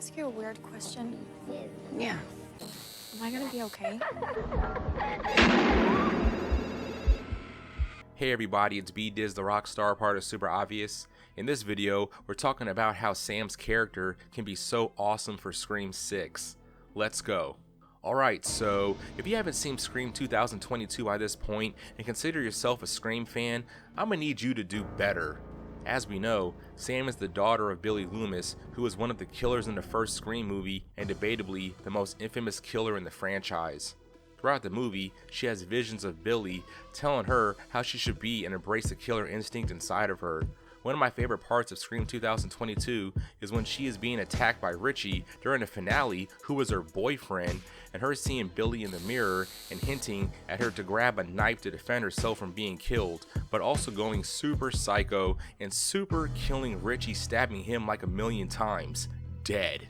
ask you a weird question? Yeah. Am I gonna be okay? Hey everybody, it's B-Diz the Rockstar, part of SuperObvious. In this video, we're talking about how Sam's character can be so awesome for Scream 6. Let's go. Alright, so if you haven't seen Scream 2022 by this point and consider yourself a Scream fan, I'm gonna need you to do better. As we know, Sam is the daughter of Billy Loomis, who was one of the killers in the first Scream movie and debatably the most infamous killer in the franchise. Throughout the movie, she has visions of Billy telling her how she should be and embrace the killer instinct inside of her. One of my favorite parts of Scream 2022 is when she is being attacked by Richie during the finale, who was her boyfriend, and her seeing Billy in the mirror and hinting at her to grab a knife to defend herself from being killed, but also going super psycho and super killing Richie, stabbing him like a million times. Dead.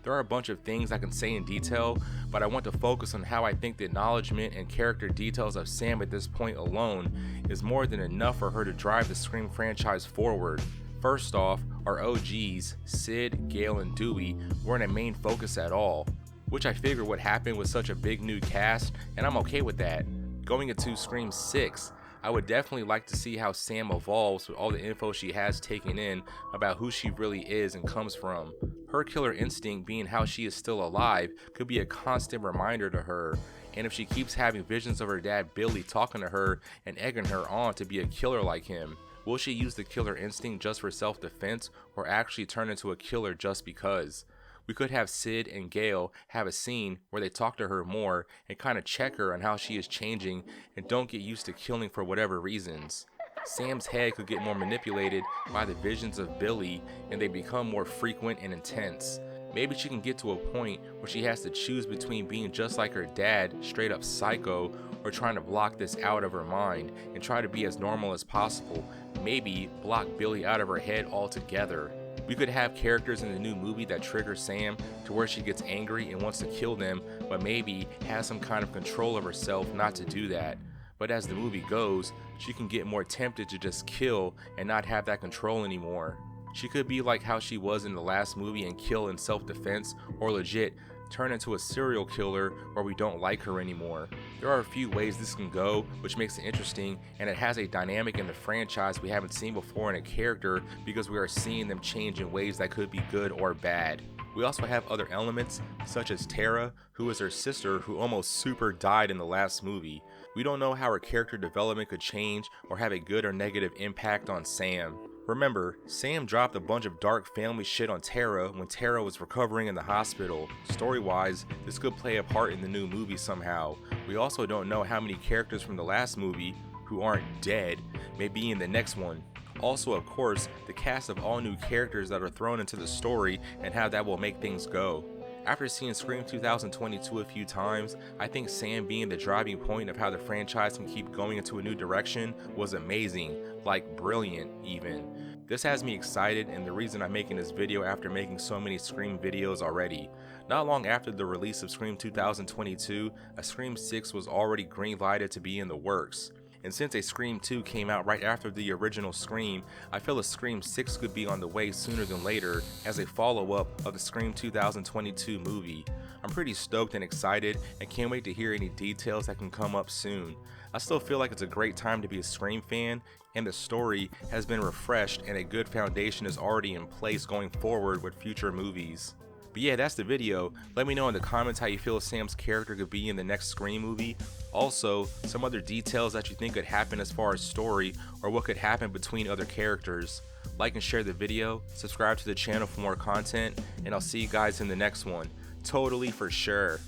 There are a bunch of things I can say in detail, but I want to focus on how I think the acknowledgement and character details of Sam at this point alone is more than enough for her to drive the Scream franchise forward. First off, our OGs, Sid, Gale, and Dewey, weren't a main focus at all, which I figured would happen with such a big new cast, and I'm okay with that. Going into Scream 6, I would definitely like to see how Sam evolves with all the info she has taken in about who she really is and comes from. Her killer instinct being how she is still alive could be a constant reminder to her, and if she keeps having visions of her dad Billy talking to her and egging her on to be a killer like him, will she use the killer instinct just for self-defense or actually turn into a killer just because? We could have Sid and Gale have a scene where they talk to her more and kind of check her on how she is changing and don't get used to killing for whatever reasons. Sam's head could get more manipulated by the visions of Billy and they become more frequent and intense. Maybe she can get to a point where she has to choose between being just like her dad, straight up psycho, or trying to block this out of her mind and try to be as normal as possible. Maybe block Billy out of her head altogether. We could have characters in the new movie that trigger Sam to where she gets angry and wants to kill them, but maybe has some kind of control of herself not to do that. But as the movie goes, she can get more tempted to just kill and not have that control anymore. She could be like how she was in the last movie and kill in self-defense, or legit turn into a serial killer where we don't like her anymore. There are a few ways this can go, which makes it interesting, and it has a dynamic in the franchise we haven't seen before in a character because we are seeing them change in ways that could be good or bad. We also have other elements, such as Tara, who is her sister who almost super died in the last movie. We don't know how her character development could change or have a good or negative impact on Sam. Remember, Sam dropped a bunch of dark family shit on Tara when Tara was recovering in the hospital. Story-wise, this could play a part in the new movie somehow. We also don't know how many characters from the last movie, who aren't dead, may be in the next one. Also, of course, the cast of all new characters that are thrown into the story and how that will make things go. After seeing Scream 2022 a few times, I think Sam being the driving point of how the franchise can keep going into a new direction was amazing, like brilliant even. This has me excited, and the reason I'm making this video after making so many Scream videos already. Not long after the release of Scream 2022, a Scream 6 was already green-lighted to be in the works. And since a Scream 2 came out right after the original Scream, I feel a Scream 6 could be on the way sooner than later as a follow-up of the Scream 2022 movie. I'm pretty stoked and excited and can't wait to hear any details that can come up soon. I still feel like it's a great time to be a Scream fan, and the story has been refreshed and a good foundation is already in place going forward with future movies. But yeah, that's the video. Let me know in the comments how you feel Sam's character could be in the next Scream movie. Also, some other details that you think could happen as far as story or what could happen between other characters. Like and share the video, subscribe to the channel for more content, and I'll see you guys in the next one. Totally for sure.